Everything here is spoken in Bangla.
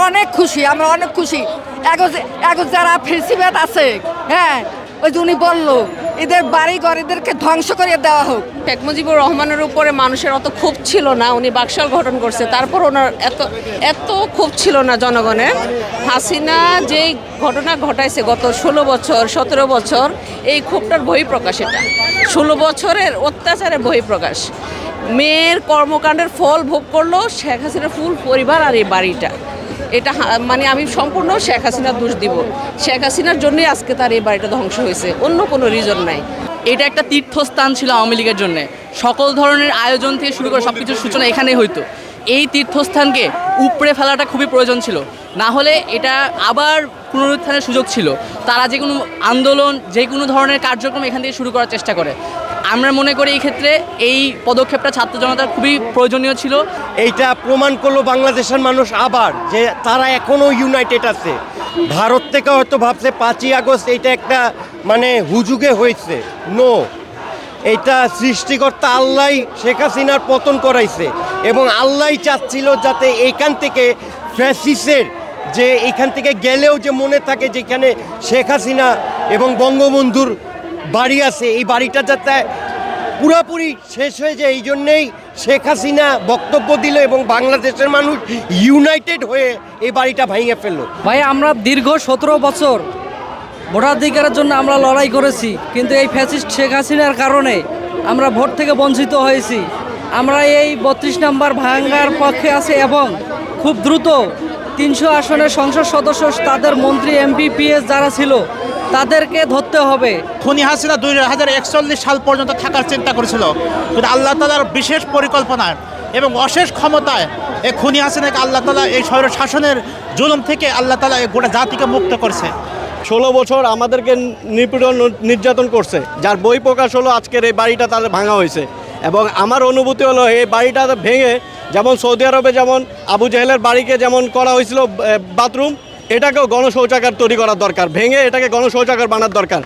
অনেক খুশি, আমরা অনেক খুশি। এখন যারা ফেসিবাদ আছে, হ্যাঁ, ওই যে উনি বললো এদের বাড়িঘর এদেরকে ধ্বংস করে দেওয়া হোক। শেখ মুজিবুর রহমানের উপরে মানুষের অত ক্ষোভ ছিল না, উনি বাকশাল গঠন করছে, তারপর ওনার এত ক্ষোভ ছিল না জনগণের। হাসিনা যেই ঘটনা ঘটাইছে গত 16 বছর 17 বছর, এই ক্ষোভটার বহিঃপ্রকাশ। এটা 16 বছরের অত্যাচারের বহিঃপ্রকাশ। মেয়ের কর্মকাণ্ডের ফল ভোগ করলো শেখ হাসিনার ফুল পরিবার আর এই বাড়িটা। এটা মানে আমি সম্পূর্ণ শেখ হাসিনার দোষ দিব। শেখ হাসিনার জন্যই আজকে তার এই বাড়িটা ধ্বংস হয়েছে, অন্য কোনো রিজন নাই। এটা একটা তীর্থস্থান ছিল আওয়ামী লীগের জন্য। সকল ধরনের আয়োজন থেকে শুরু করে সব কিছুর সূচনা এখানেই হইতো। এই তীর্থস্থানকে উপড়ে ফেলাটা খুবই প্রয়োজন ছিল, না হলে এটা আবার পুনরুত্থানের সুযোগ ছিল। তারা যে কোনো আন্দোলন, যে কোনো ধরনের কার্যক্রম এখান থেকে শুরু করার চেষ্টা করে। আমরা মনে করি এই ক্ষেত্রে এই পদক্ষেপটা ছাত্র জনতার খুবই প্রয়োজনীয় ছিল। এইটা প্রমাণ করলো বাংলাদেশের মানুষ আবার যে তারা এখনও ইউনাইটেড আছে। ভারত থেকে হয়তো ভাবছে 5ই আগস্ট এইটা একটা মানে হুজুগে হয়েছে। নো, এইটা সৃষ্টিকর্তা আল্লাহ শেখ হাসিনার পতন করাইছে এবং আল্লাহ চাচ্ছিল যাতে এইখান থেকে ফ্যাসিসের যে এইখান থেকে গেলেও যে মনে থাকে যেখানে শেখ হাসিনা এবং বঙ্গবন্ধুর বাড়ি আছে, এই বাড়িটা যাতে পুরোপুরি শেষ হয়ে যায়। এই জন্যেই শেখ হাসিনা বক্তব্য দিল এবং বাংলাদেশের মানুষ ইউনাইটেড হয়ে এই বাড়িটা ভেঙে ফেললো। ভাই, আমরা দীর্ঘ 17 বছর ভোটাধিকারের জন্য আমরা লড়াই করেছি, কিন্তু এই ফ্যাসিস্ট শেখ হাসিনার কারণে আমরা ভোট থেকে বঞ্চিত হয়েছি। আমরা এই 32 নম্বর ভাঙার পক্ষে আছি এবং খুব দ্রুত 300 আসনের সংসদ সদস্য, তাদের মন্ত্রী, এমপি, পিএস যারা ছিল তাদেরকে ধরতে হবে। খুনি হাসিনা 2041 সাল পর্যন্ত থাকার চিন্তা করেছিল, কিন্তু আল্লাহ তাআলার বিশেষ পরিকল্পনায় এবং অশেষ ক্ষমতায় এই খুনি হাসিনাকে আল্লাহ তাআলা এই স্বৈর শাসনের জুলুম থেকে আল্লাহ তাআলা এই গোটা জাতিকে মুক্ত করছে। 16 বছর আমাদেরকে নিপীড়ন নির্যাতন করছে, যার বই প্রকাশ হলো আজকের এই বাড়িটা তাদের ভাঙা হয়েছে। এবং আমার অনুভূতি হলো এই বাড়িটা ভেঙে যেমন সৌদি আরবে যেমন আবু জাহেলের বাড়িকে যেমন করা হয়েছিল বাথরুম, এটাকেও গণশৌচাগার তৈরি করার দরকার, ভেঙে এটাকে গণশৌচাগার বানার দরকার।